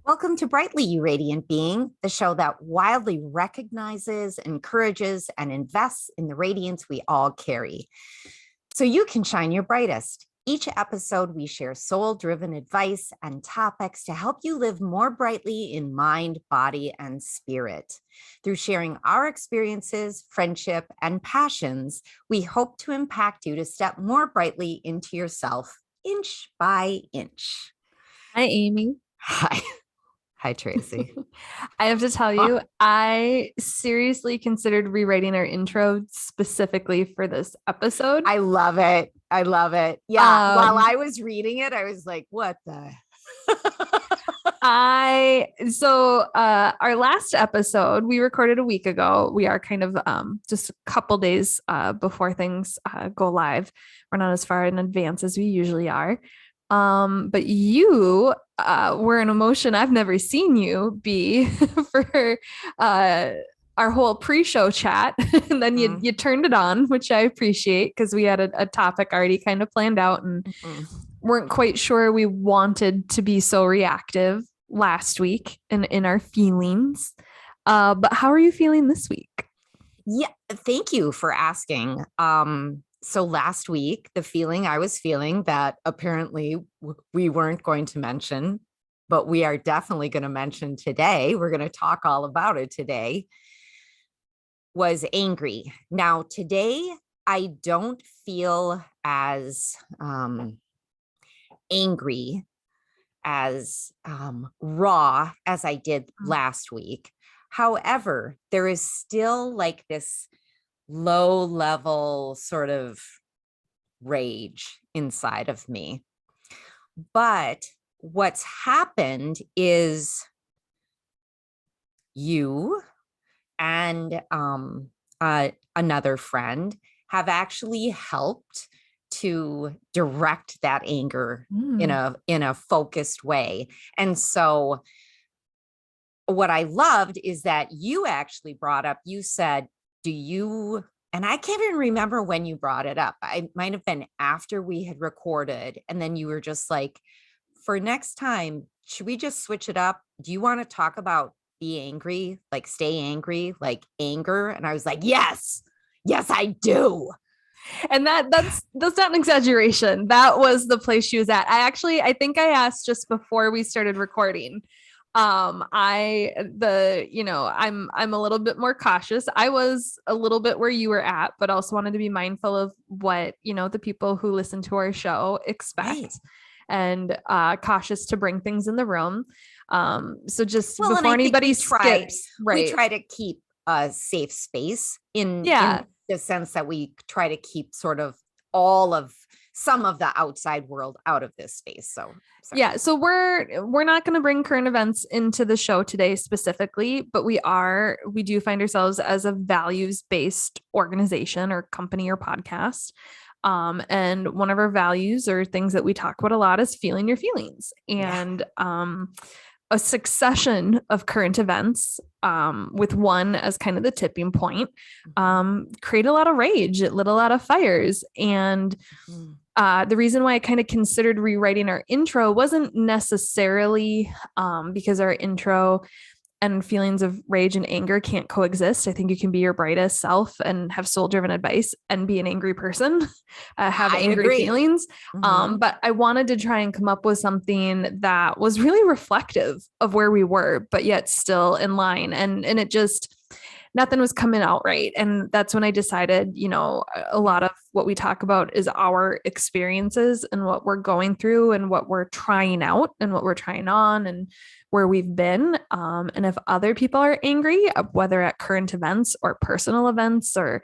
Welcome to Brightly, You Radiant Being, the show that wildly recognizes, encourages, and invests in the radiance we all carry so you can shine your brightest. Each episode, we share soul driven advice and topics to help you live more brightly in mind, body, and spirit. Through sharing our experiences, friendship, and passions, we hope to impact you to step more brightly into yourself, inch by inch. Hi, Amy. Hi. Hi, Tracy. I have to tell you, I seriously considered rewriting our intro specifically for this episode. I love it. I love it. Yeah. While I was reading it, I was like, what the? Our last episode we recorded a week ago. We are kind of just a couple days before things go live. We're not as far in advance as we usually are. But you were an emotion I've never seen you be for our whole pre-show chat. And then you turned it on, which I appreciate because we had a topic already kind of planned out and weren't quite sure we wanted to be so reactive last week in our feelings. But how are you feeling this week? Yeah, thank you for asking. So last week, the feeling I was feeling that apparently we weren't going to mention, but we are definitely going to mention today, we're going to talk all about it today, was angry. Now, today, I don't feel as angry, as raw as I did last week. However, there is still like this low level sort of rage inside of me. But what's happened is you and another friend have actually helped to direct that anger in a focused way. And so what I loved is that you actually brought up, you said, and I can't even remember when you brought it up. I might have been after we had recorded. And then you were just like, for next time, should we just switch it up? Do you want to talk about be angry, like stay angry, like anger? And I was like, yes, I do. And that's not an exaggeration. That was the place she was at. I think I asked just before we started recording. I'm a little bit more cautious. I was a little bit where you were at, but also wanted to be mindful of what, the people who listen to our show expect. Right. And cautious to bring things in the room. So just before anybody skips, right. We try to keep a safe space in the sense that we try to keep sort of some of the outside world out of this space. So so we're not going to bring current events into the show today specifically, but we do find ourselves as a values-based organization or company or podcast. And one of our values or things that we talk about a lot is feeling your feelings. And a succession of current events, with one as kind of the tipping point, create a lot of rage. It lit a lot of fires. And the reason why I kind of considered rewriting our intro wasn't necessarily because our intro and feelings of rage and anger can't coexist. I think you can be your brightest self and have soul-driven advice and be an angry person, have angry feelings. But I wanted to try and come up with something that was really reflective of where we were, but yet still in line. And it just, nothing was coming out right. And that's when I decided, a lot of what we talk about is our experiences and what we're going through and what we're trying out and what we're trying on and where we've been. And if other people are angry, whether at current events or personal events or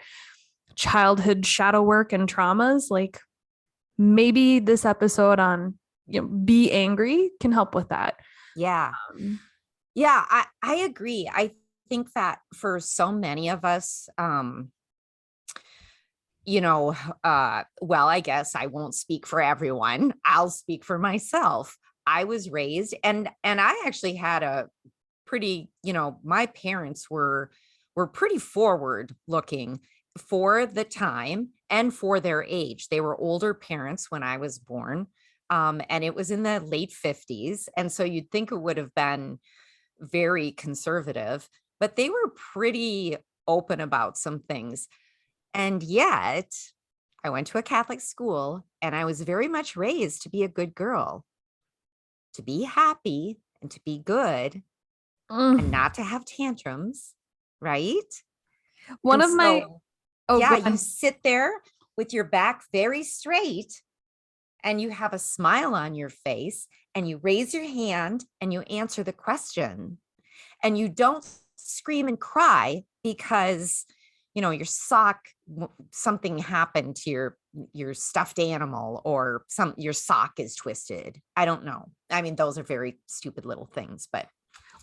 childhood shadow work and traumas, like maybe this episode on, be angry can help with that. Yeah. I agree. I think that for so many of us, I guess I won't speak for everyone. I'll speak for myself. I was raised and I actually had a pretty, my parents were pretty forward looking for the time and for their age. They were older parents when I was born. And it was in the late 50s. And so you'd think it would have been very conservative, but they were pretty open about some things. And yet, I went to a Catholic school and I was very much raised to be a good girl, to be happy and to be good and not to have tantrums, right? One And of my, so, oh, yeah, go you ahead. sit there with your back very straight and you have a smile on your face and you raise your hand and you answer the question and you don't scream and cry because your sock, something happened to your stuffed animal, or your sock is twisted. I don't know. I mean, those are very stupid little things, but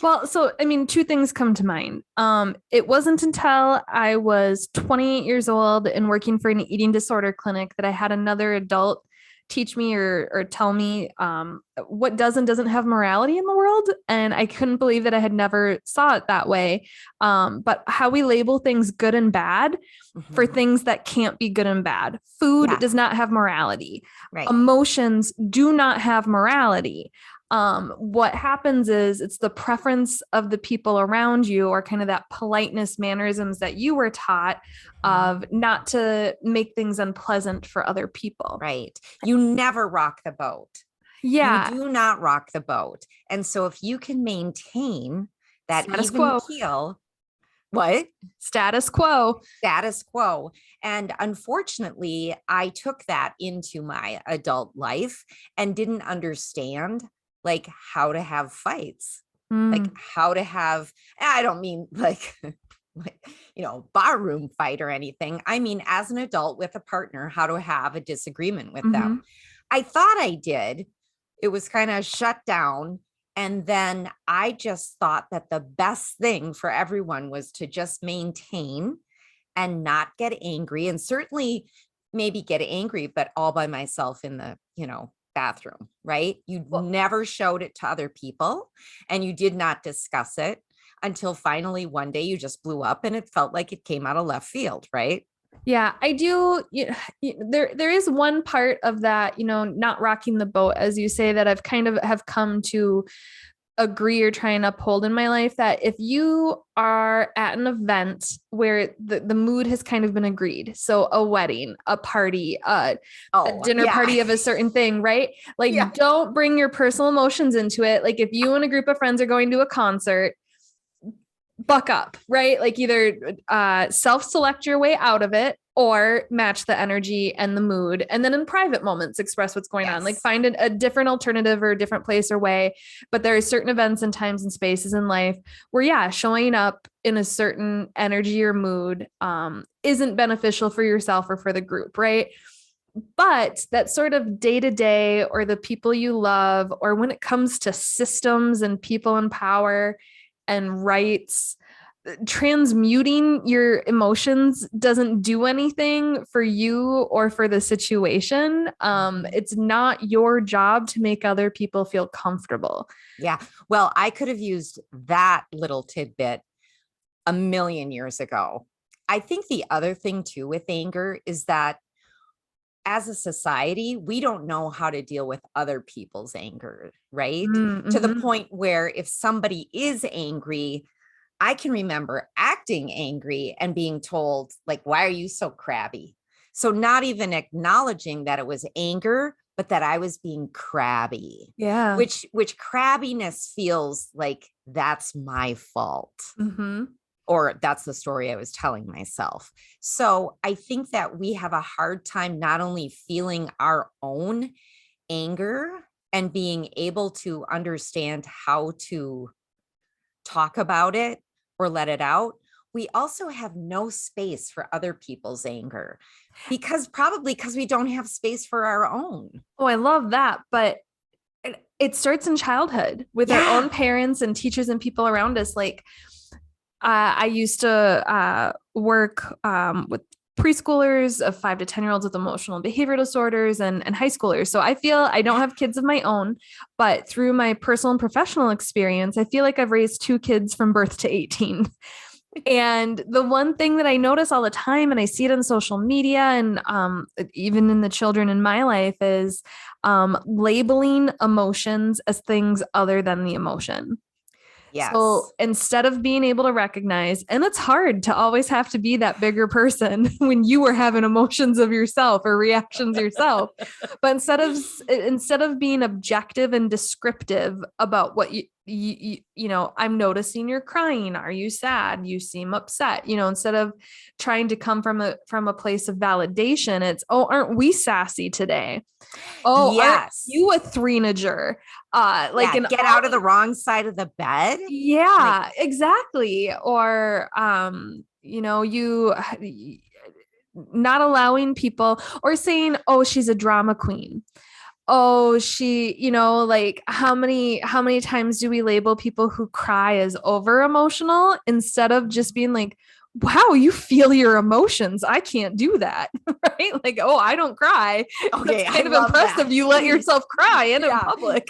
Well, so I mean, two things come to mind. It wasn't until I was 28 years old and working for an eating disorder clinic that I had another adult teach me or tell me what does and doesn't have morality in the world. And I couldn't believe that I had never saw it that way. But how we label things good and bad for things that can't be good and bad. Food does not have morality. Right. Emotions do not have morality. What happens is it's the preference of the people around you, or kind of that politeness mannerisms that you were taught of not to make things unpleasant for other people. Right. You never rock the boat. Yeah. You do not rock the boat. And so if you can maintain that Status even quo. keel, what? Status quo. Status quo. And unfortunately, I took that into my adult life and didn't understand like how to have fights, like how to have, I don't mean like, barroom fight or anything. I mean, as an adult with a partner, how to have a disagreement with them. I thought I did. It was kind of shut down. And then I just thought that the best thing for everyone was to just maintain and not get angry, and certainly maybe get angry, but all by myself in the, bathroom, right? You never showed it to other people and you did not discuss it until finally one day you just blew up and it felt like it came out of left field, right? Yeah, I do. There is one part of that, not rocking the boat, as you say, that I've kind of have come to agree or try and uphold in my life, that if you are at an event where the mood has kind of been agreed, so a wedding, a party, a dinner party of a certain thing, right? Like, don't bring your personal emotions into it. Like if you and a group of friends are going to a concert, buck up, right? Like either self-select your way out of it or match the energy and the mood. And then in private moments, express what's going on, like find a different alternative or a different place or way. But there are certain events and times and spaces in life where, showing up in a certain energy or mood isn't beneficial for yourself or for the group, right? But that sort of day to day, or the people you love, or when it comes to systems and people in power and rights, transmuting your emotions doesn't do anything for you or for the situation. It's not your job to make other people feel comfortable. Yeah. Well, I could have used that little tidbit a million years ago. I think the other thing too with anger is that as a society, we don't know how to deal with other people's anger, right? To the point where if somebody is angry, I can remember acting angry and being told, like, why are you so crabby? So not even acknowledging that it was anger, but that I was being crabby. Yeah. Which crabbiness feels like that's my fault. Or that's the story I was telling myself. So I think that we have a hard time not only feeling our own anger and being able to understand how to talk about it or let it out. We also have no space for other people's anger probably because we don't have space for our own. Oh, I love that. But it starts in childhood with our own parents and teachers and people around us. Like, I used to work with preschoolers of 5 to 10-year-olds with emotional and behavioral disorders and high schoolers. So I feel I don't have kids of my own, but through my personal and professional experience, I feel like I've raised 2 kids from birth to 18. And the one thing that I notice all the time, and I see it on social media and even in the children in my life, is labeling emotions as things other than the emotion. So Yes. instead of being able to recognize, and it's hard to always have to be that bigger person when you were having emotions of yourself or reactions yourself, but instead of being objective and descriptive about what I'm noticing you're crying. Are you sad? You seem upset. Instead of trying to come from a place of validation, it's, oh, aren't we sassy today? Oh, aren't Yes. you a three-nager? Yeah. Get out of the wrong side of the bed. Yeah, exactly. Or, you not allowing people or saying, oh, she's a drama queen. Oh, like how many times do we label people who cry as over emotional instead of just being like, wow, you feel your emotions. I can't do that. Right. Like, oh, I don't cry. Okay. That's kind of impressive. You let yourself cry in public.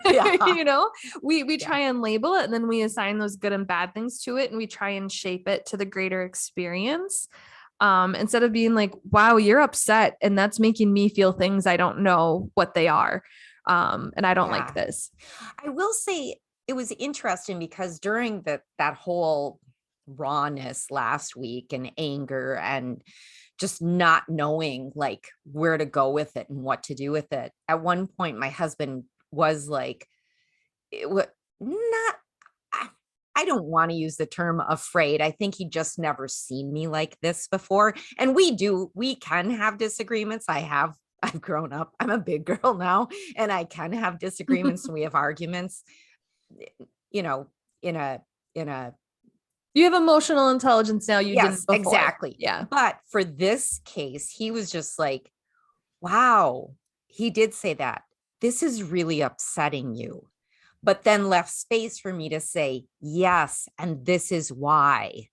Yeah. We try and label it and then we assign those good and bad things to it and we try and shape it to the greater experience. Instead of being like, wow, you're upset and that's making me feel things I don't know what they are. And I don't like this. I will say it was interesting because during that whole rawness last week and anger and just not knowing like where to go with it and what to do with it. At one point, my husband was like, it was not, I don't want to use the term afraid. I think he just never seen me like this before. And we can have disagreements. I've grown up. I'm a big girl now and I can have disagreements and we have arguments, in a you have emotional intelligence now. You didn't before. Exactly. Yeah. But for this case, he was just like, wow, he did say that. This is really upsetting you. But then left space for me to say, yes, and this is why.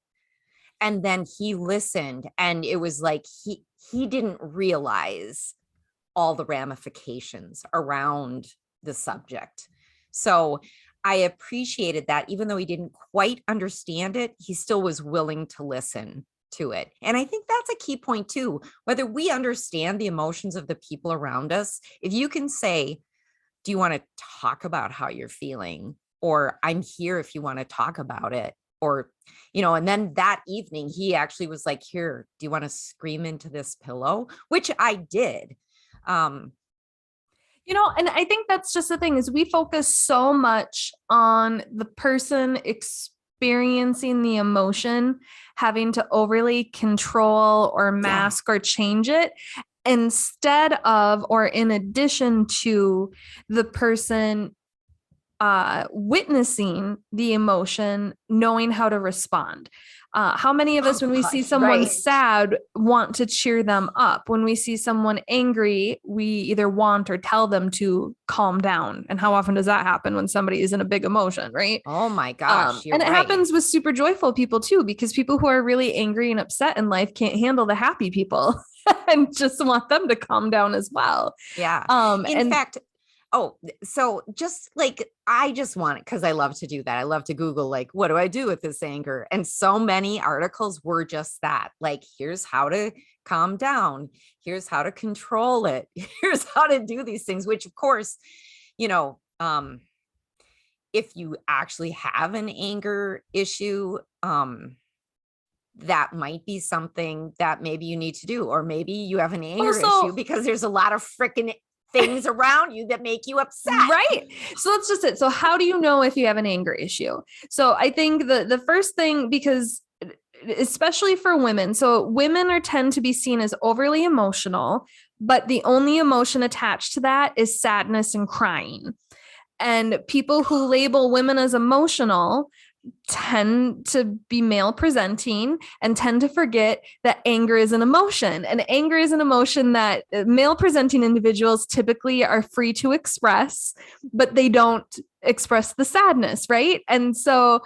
And then he listened and it was like he didn't realize all the ramifications around the subject. So I appreciated that even though he didn't quite understand it, he still was willing to listen to it. And I think that's a key point too, whether we understand the emotions of the people around us. If you can say, do you want to talk about how you're feeling? Or I'm here if you want to talk about it. Or, and then that evening he actually was like, here, do you want to scream into this pillow? Which I did. And I think that's just the thing is we focus so much on the person experiencing the emotion, having to overly control or mask or change it instead of, or in addition to the person witnessing the emotion, knowing how to respond. How many of us, when we see someone sad, want to cheer them up? When we see someone angry, we either want or tell them to calm down. And how often does that happen when somebody is in a big emotion, right? Oh my gosh. And it happens with super joyful people too, because people who are really angry and upset in life can't handle the happy people and just want them to calm down as well. Yeah. In fact, so just like, I just want it because I love to do that. I love to Google, like, what do I do with this anger? And so many articles were just that, like, here's how to calm down. Here's how to control it. Here's how to do these things, which of course, if you actually have an anger issue, that might be something that maybe you need to do, or maybe you have an anger issue because there's a lot of freaking things around you that make you upset. Right. So that's just it. So how do you know if you have an anger issue? So I think the first thing, because especially for women, so women tend to be seen as overly emotional, but the only emotion attached to that is sadness and crying. And people who label women as emotional tend to be male presenting and tend to forget that anger is an emotion, and anger is an emotion that male presenting individuals typically are free to express, but they don't express the sadness. Right. And so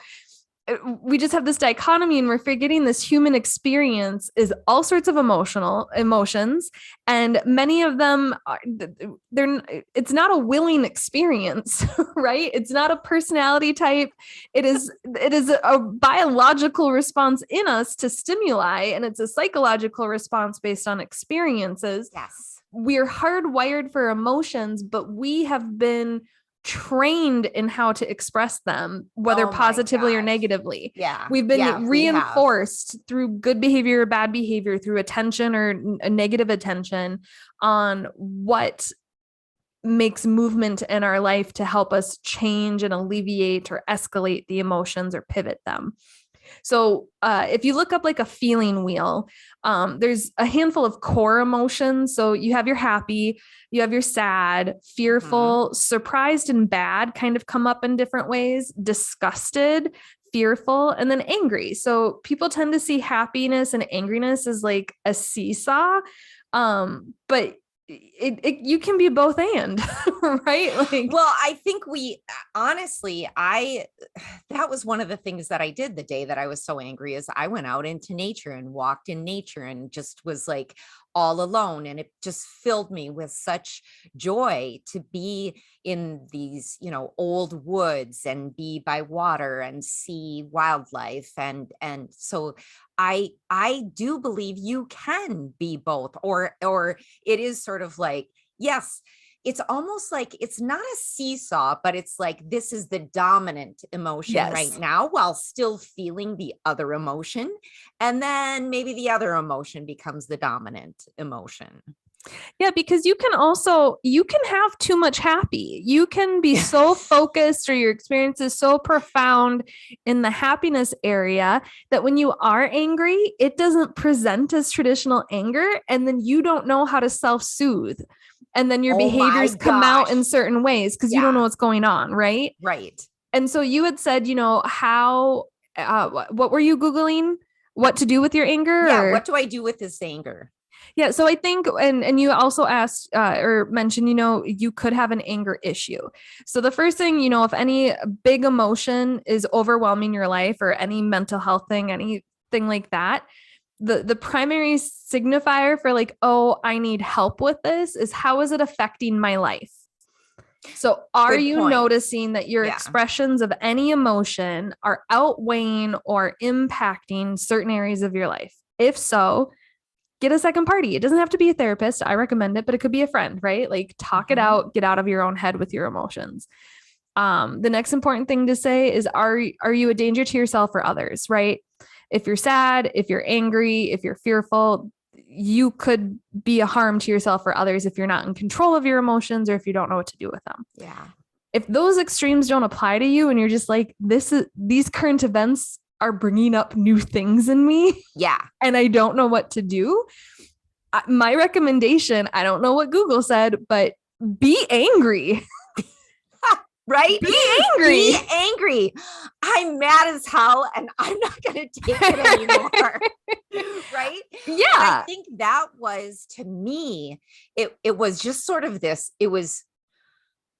we just have this dichotomy and we're forgetting this human experience is all sorts of emotions. And many of them it's not a willing experience, right? It's not a personality type. It is a biological response in us to stimuli. And it's a psychological response based on experiences. Yes. we're hardwired for emotions, but we have been trained in how to express them, whether positively or negatively. Yeah. We've been We reinforced through good behavior or bad behavior, through attention or a negative attention, on what makes movement in our life to help us change and alleviate or escalate the emotions or pivot them. So if you look up like a feeling wheel, there's a handful of core emotions. So you have your happy, you have your sad, fearful, surprised, and bad kind of come up in different ways, disgusted, fearful, and then angry. So people tend to see happiness and angriness as like a seesaw. But you can be both and right. Like, well, I think honestly, that was one of the things that I did the day that I was so angry, is I went out into nature and walked in nature and just was like all alone. And it just filled me with such joy to be in these, old woods and be by water and see wildlife. And so I do believe you can be both, or it is sort of like, yes, it's almost like it's not a seesaw, but it's like, this is the dominant emotion right now, while still feeling the other emotion. And then maybe the other emotion becomes the dominant emotion. Yeah, because you can have too much happy. You can be so focused, or your experience is so profound in the happiness area, that when you are angry, it doesn't present as traditional anger. And then you don't know how to self-soothe. And then your behaviors come out in certain ways because you don't know what's going on. Right. Right. And so you had said, how, what were you Googling? What to do with your anger? Yeah. What do I do with this anger? Yeah. So I think, and you also asked or mentioned, you could have an anger issue. So the first thing, if any big emotion is overwhelming your life, or any mental health thing, anything like that, the primary signifier for like, oh, I need help with this, is how is it affecting my life? So are you noticing that your expressions of any emotion are outweighing or impacting certain areas of your life? If so, get a second party. It doesn't have to be a therapist. I recommend it, but it could be a friend, right? Like, talk it out, get out of your own head with your emotions. The next important thing to say is, are you a danger to yourself or others, right? If you're sad, if you're angry, if you're fearful, you could be a harm to yourself or others if you're not in control of your emotions, or if you don't know what to do with them. Yeah. If those extremes don't apply to you, and you're just like, these current events are bringing up new things in me. Yeah. And I don't know what to do. My recommendation, I don't know what Google said, but be angry. Right? Be angry. Be angry. I'm mad as hell and I'm not going to take it anymore. Right? Yeah. And I think that was, to me, it was just sort of this, it was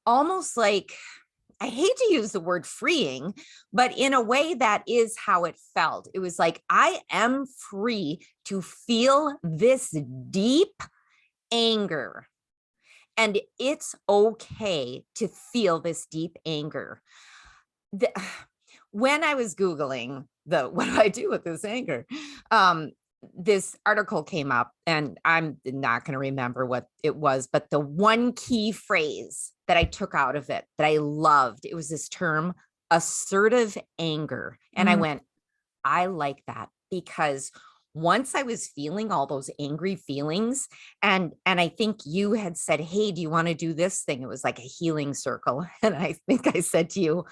almost like, I hate to use the word freeing, but in a way that is how it felt. It was like, I am free to feel this deep anger. And it's okay to feel this deep anger. When I was Googling what do I do with this anger? This article came up, and I'm not going to remember what it was, but the one key phrase that I took out of it that I loved, it was this term, assertive anger. And I went, I like that, because once I was feeling all those angry feelings, and I think you had said, hey, do you want to do this thing? It was like a healing circle. And I think I said to you,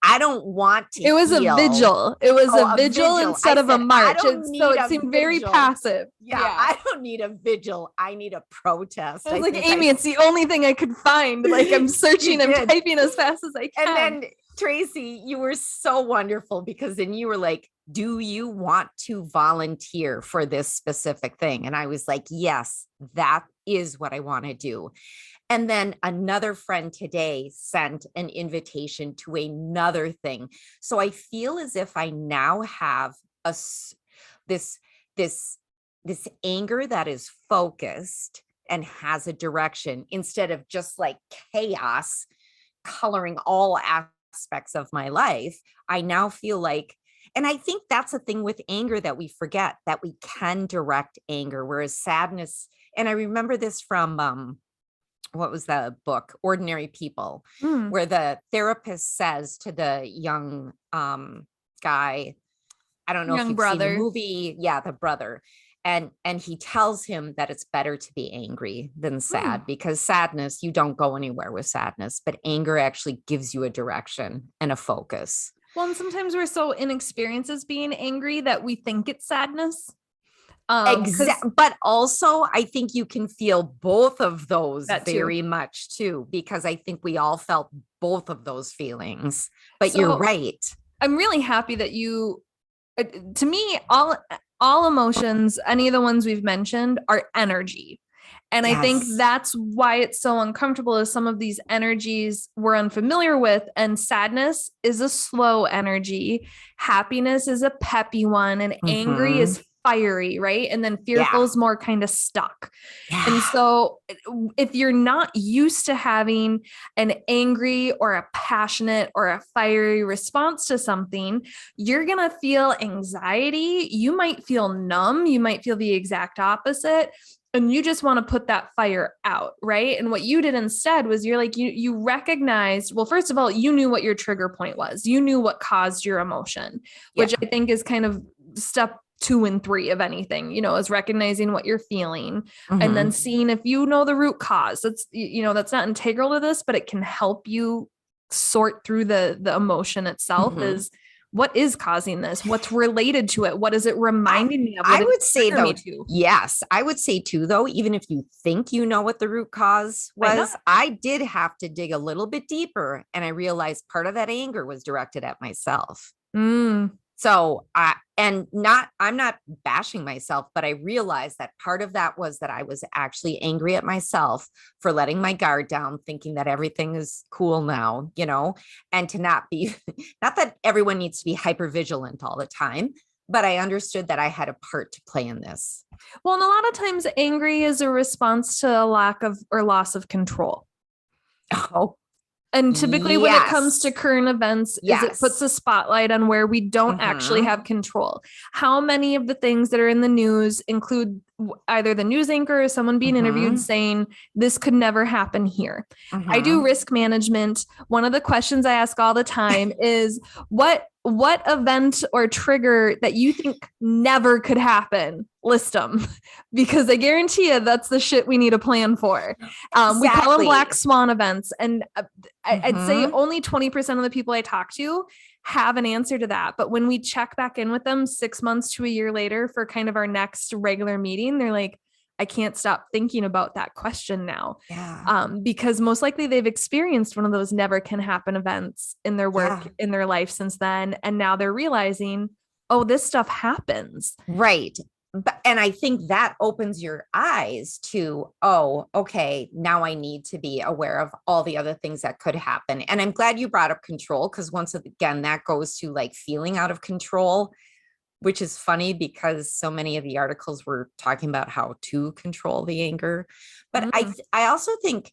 I don't want to. It was a vigil. It was a vigil instead of a march. So it seemed very passive. Yeah, I don't need a vigil. I need a protest. I was like, Amy, it's the only thing I could find. Like, I'm searching, I'm typing as fast as I can. And then Tracy, you were so wonderful, because then you were like, do you want to volunteer for this specific thing? And I was like, yes, that is what I want to do. And then another friend today sent an invitation to another thing. So I feel as if I now have this anger that is focused and has a direction, instead of just like chaos coloring all aspects of my life. I now feel like, and I think that's the thing with anger that we forget, that we can direct anger, whereas sadness And I remember this from what was the book, Ordinary People, where the therapist says to the young guy, I don't know if Young you've seen the brother. movie. Yeah, the brother. And he tells him that it's better to be angry than sad, because sadness, you don't go anywhere with sadness, but anger actually gives you a direction and a focus. Well, and sometimes we're so inexperienced as being angry that we think it's sadness. But also I think you can feel both of those very too. much too, because I think we all felt both of those feelings. But So, you're right. I'm really happy that you, to me, all emotions, any of the ones we've mentioned, are energy. And I think Yes. that's why it's so uncomfortable, is some of these energies we're unfamiliar with. And sadness is a slow energy. Happiness is a peppy one. And angry is fiery, right? And then fearful is more kind of stuck. Yeah. And so if you're not used to having an angry or a passionate or a fiery response to something, you're going to feel anxiety. You might feel numb. You might feel the exact opposite. And you just want to put that fire out, right? And what you did instead was you're like, you recognized, well, first of all, you knew what your trigger point was. You knew what caused your emotion, which I think is kind of step 2 and 3 of anything, is recognizing what you're feeling and then seeing if you know the root cause. That's, that's not integral to this, but it can help you sort through the emotion itself. Is what is causing this? What's related to it? What is it reminding me of? I would say though, yes, I would say too, though, even if you think you know what the root cause was, I did have to dig a little bit deeper, and I realized part of that anger was directed at myself. So I'm not bashing myself, but I realized that part of that was that I was actually angry at myself for letting my guard down, thinking that everything is cool now, and to not be, not that everyone needs to be hyper vigilant all the time, but I understood that I had a part to play in this. Well, and a lot of times angry is a response to a lack of or loss of control. Oh. And typically when it comes to current events, is it puts a spotlight on where we don't actually have control. How many of the things that are in the news include either the news anchor or someone being interviewed saying, this could never happen here. I do risk management. One of the questions I ask all the time is what event or trigger that you think never could happen? List them, because I guarantee you that's the shit we need a plan for. We call them black swan events. And I'd say only 20% of the people I talk to have an answer to that. But when we check back in with them 6 months to a year later for kind of our next regular meeting, they're like, I can't stop thinking about that question now. Because most likely they've experienced one of those never can happen events in their work, in their life since then. And now they're realizing, oh, this stuff happens. Right. And I think that opens your eyes to, oh, okay, now I need to be aware of all the other things that could happen. And I'm glad you brought up control, because once again, that goes to like feeling out of control, which is funny because so many of the articles were talking about how to control the anger. But I also think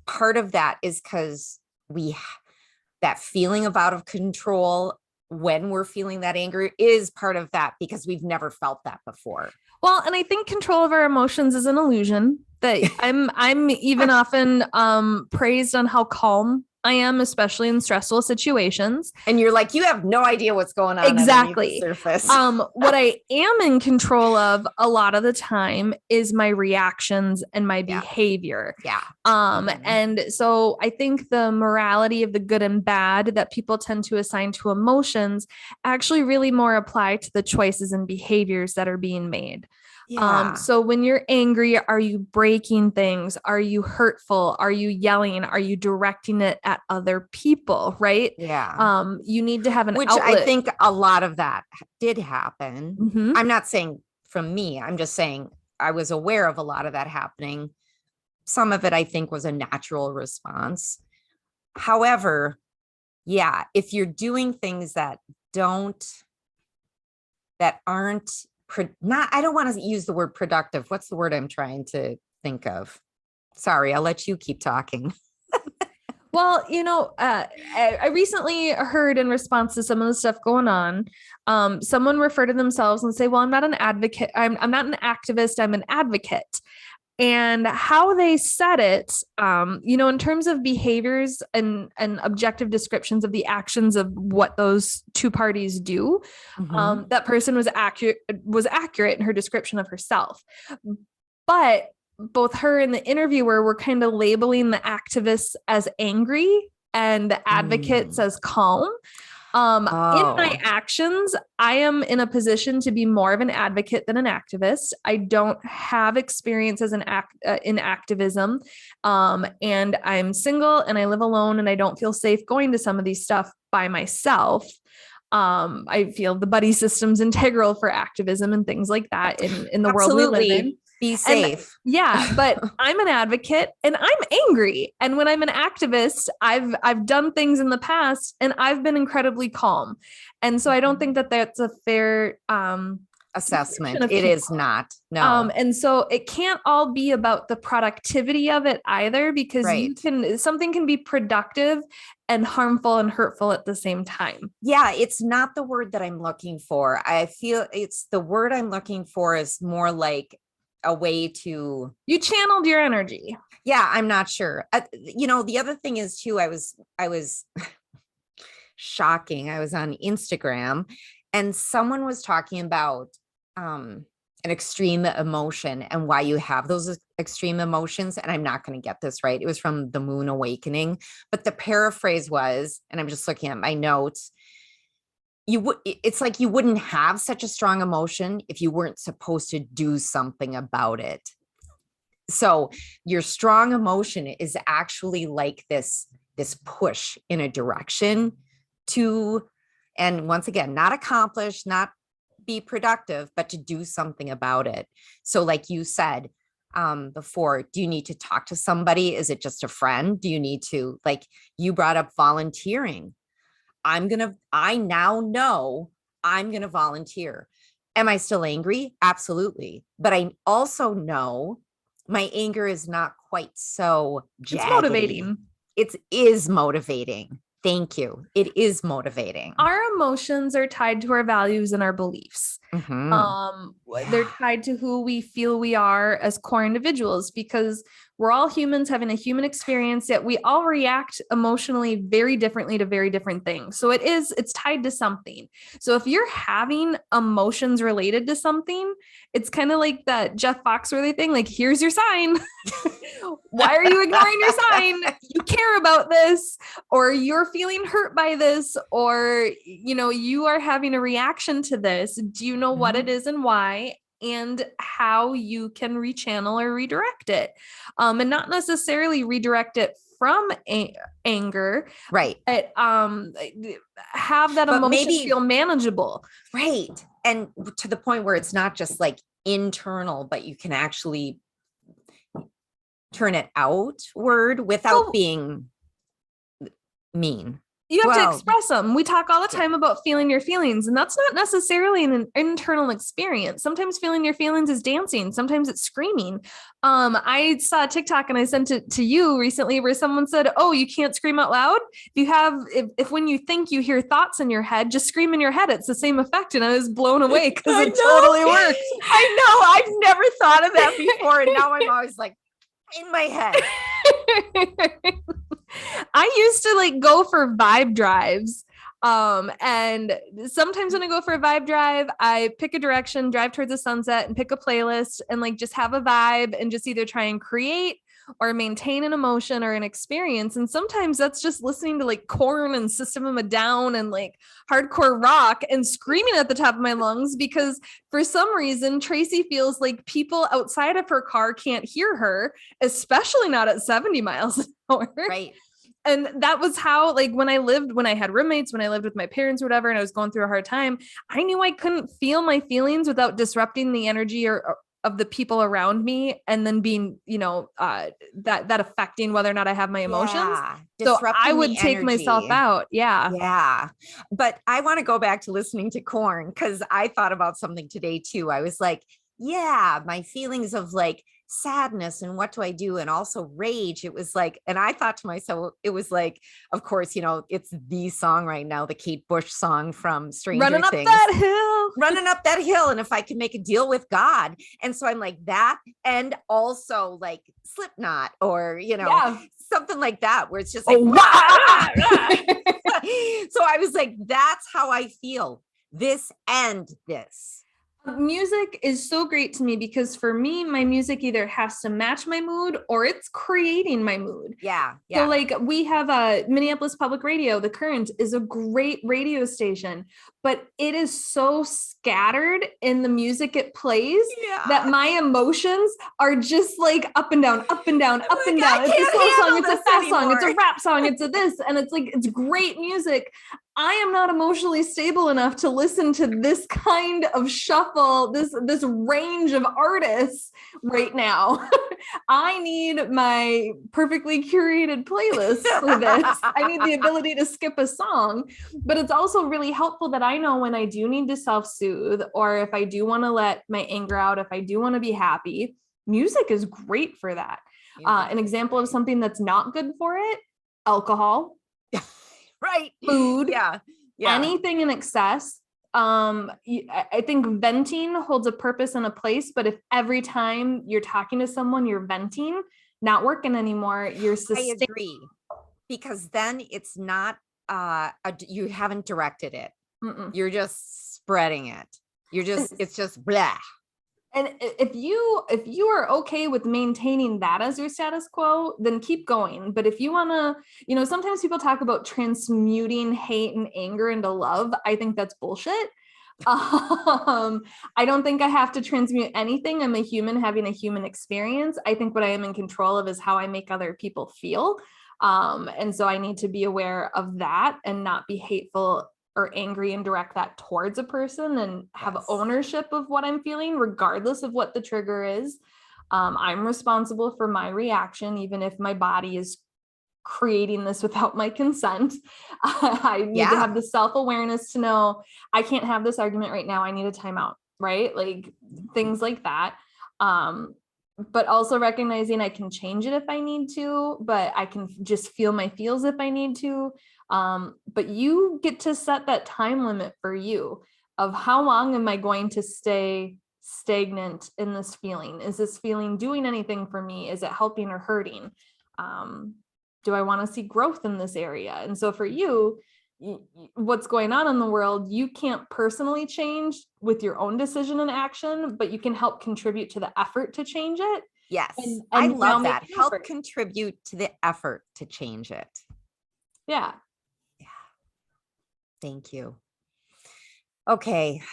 part of that is because that feeling of out of control when we're feeling that anger is part of that, because we've never felt that before. Well, and I think control of our emotions is an illusion that I'm even often praised on how calm I am, especially in stressful situations. And you're like, you have no idea what's going on. Exactly. The surface. What I am in control of a lot of the time is my reactions and my behavior. And so I think the morality of the good and bad that people tend to assign to emotions actually really more apply to the choices and behaviors that are being made. So when you're angry, are you breaking things? Are you hurtful? Are you yelling? Are you directing it at other people? Right. You need to have an outlet. I think a lot of that did happen. I'm not saying from me, I'm just saying I was aware of a lot of that happening. Some of it I think was a natural response. However, if you're doing things that aren't I don't want to use the word productive. What's the word I'm trying to think of? Sorry, I'll let you keep talking. Well, I recently heard in response to some of the stuff going on, someone refer to themselves and say, well, I'm not an advocate. I'm not an activist. I'm an advocate. And how they said it, in terms of behaviors and objective descriptions of the actions of what those two parties do, that person was accurate in her description of herself. But both her and the interviewer were kind of labeling the activists as angry and the advocates as calm. In my actions, I am in a position to be more of an advocate than an activist. I don't have experience as in activism. And I'm single and I live alone and I don't feel safe going to some of these stuff by myself. I feel the buddy system's integral for activism and things like that in the world we live in. Be safe. But I'm an advocate and I'm angry. And when I'm an activist, I've done things in the past and I've been incredibly calm. And so I don't think that that's a fair assessment. It is not. No. And so it can't all be about the productivity of it either, because something can be productive and harmful and hurtful at the same time. Yeah, it's not the word that I'm looking for. I feel it's the word I'm looking for is more like a way to, you channeled your energy. Yeah, I'm not sure. The other thing is too, I was shocking. I was on Instagram and someone was talking about an extreme emotion and why you have those extreme emotions. And I'm not going to get this right. It was from The Moon Awakening, but the paraphrase was, and I'm just looking at my notes, it's like you wouldn't have such a strong emotion if you weren't supposed to do something about it. So your strong emotion is actually like this push in a direction to, and once again, not accomplish, not be productive, but to do something about it. So like you said before, do you need to talk to somebody? Is it just a friend? Do you need to, like you brought up volunteering? I now know I'm going to volunteer. Am I still angry? Absolutely. But I also know my anger is not quite so jaggedy. It's motivating. It is motivating. Thank you. It is motivating. Our emotions are tied to our values and our beliefs. They're tied to who we feel we are as core individuals, because we're all humans having a human experience, yet we all react emotionally very differently to very different things. So it's tied to something. So if you're having emotions related to something, it's kind of like that Jeff Foxworthy thing, like, here's your sign. Why are you ignoring your sign? You care about this, or you're feeling hurt by this, or, you are having a reaction to this. Do you know what it is and why? And how you can rechannel or redirect it, and not necessarily redirect it from anger, right? But, have that emotion feel manageable, right? And to the point where it's not just like internal, but you can actually turn it outward without being mean. You have to express them. We talk all the time about feeling your feelings, and that's not necessarily an internal experience. Sometimes feeling your feelings is dancing. Sometimes it's screaming. I saw a TikTok and I sent it to you recently where someone said, "Oh, you can't scream out loud. If when you think you hear thoughts in your head, just scream in your head. It's the same effect." And I was blown away because it totally works. I know. I've never thought of that before, and now I'm always like in my head. I used to go for vibe drives. And sometimes when I go for a vibe drive, I pick a direction, drive towards the sunset and pick a playlist and just have a vibe and just either try and create or maintain an emotion or an experience. And sometimes that's just listening to Korn and System of a Down and hardcore rock and screaming at the top of my lungs, because for some reason, Tracy feels like people outside of her car can't hear her, especially not at 70 miles an hour. Right. And that was how, when I had roommates, when I lived with my parents or whatever, and I was going through a hard time, I knew I couldn't feel my feelings without disrupting the energy of the people around me, and then being, that affecting whether or not I have my emotions. So I would take myself out. Yeah. Yeah. But I want to go back to listening to Korn, because I thought about something today too. I was like, yeah, my feelings of sadness and what do I do? And also rage. It was like, and I thought to myself, it was like, of course, it's the song right now, the Kate Bush song from Stranger Running up Things. that hill. Running up that hill. And if I could make a deal with God. And so I'm like that. And also like Slipknot or, something like that, where it's just like, so I was like, that's how I feel. This and this. Music is so great to me because for me, my music either has to match my mood or it's creating my mood. Yeah. So like we have a Minneapolis Public Radio, The Current is a great radio station, but it is so scattered in the music it plays that my emotions are just like up and down, up and down, up and down. It's a slow song, it's a fast song, it's a rap song, it's a this, and it's like, it's great music. I am not emotionally stable enough to listen to this kind of shuffle, this range of artists right now. I need my perfectly curated playlist for this. I need the ability to skip a song, but it's also really helpful that I know when I do need to self-soothe, or if I do want to let my anger out, if I do want to be happy, music is great for that. An example of something that's not good for it, alcohol. Right. Food. Yeah. Anything in excess. I think venting holds a purpose and a place, but if every time you're talking to someone, you're venting, not working anymore, you're I agree. Because then it's not, you haven't directed it. Mm-mm. You're just spreading it. It's just blah. And if you are okay with maintaining that as your status quo, then keep going. But if you want to, sometimes people talk about transmuting hate and anger into love. I think that's bullshit. I don't think I have to transmute anything. I'm a human having a human experience. I think what I am in control of is how I make other people feel. And so I need to be aware of that and not be hateful or angry and direct that towards a person, and have ownership of what I'm feeling, regardless of what the trigger is. I'm responsible for my reaction, even if my body is creating this without my consent. I need to have the self-awareness to know I can't have this argument right now. I need a timeout, right? Like things like that. But also recognizing I can change it if I need to, but I can just feel my feels if I need to. But you get to set that time limit for you of how long am I going to stay stagnant in this feeling? Is this feeling doing anything for me? Is it helping or hurting? Do I want to see growth in this area? And so for you, what's going on in the world, you can't personally change with your own decision and action, but you can help contribute to the effort to change it. Yes. And I love that. Help contribute to the effort to change it. Yeah. Yeah. Thank you. Okay.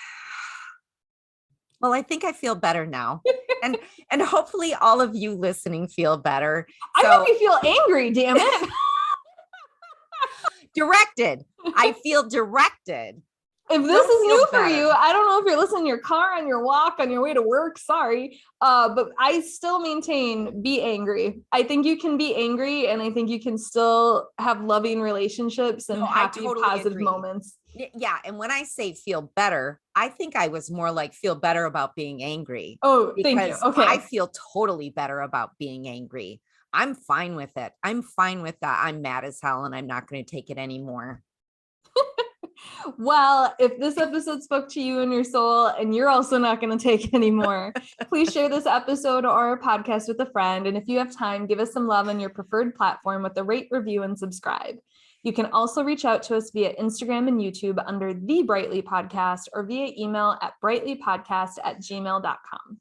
Well, I think I feel better now. and hopefully all of you listening feel better. So, I hope you feel angry, damn it. Directed. I feel directed. If this is new for you, I don't know if you're listening in your car, on your walk, on your way to work, sorry. But I still maintain, be angry. I think you can be angry, and I think you can still have loving relationships and happy, positive moments. Yeah. And when I say feel better, I think I was more like feel better about being angry. Oh, thank you. Okay. I feel totally better about being angry. I'm fine with it. I'm fine with that. I'm mad as hell and I'm not going to take it anymore. Well, if this episode spoke to you and your soul and you're also not going to take it anymore, please share this episode or our podcast with a friend. And if you have time, give us some love on your preferred platform with a rate, review, and subscribe. You can also reach out to us via Instagram and YouTube under The Brightly Podcast or via email at brightlypodcast@gmail.com.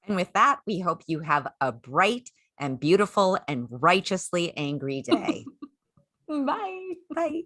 And with that, we hope you have a bright and beautiful and righteously angry day. Bye. Bye.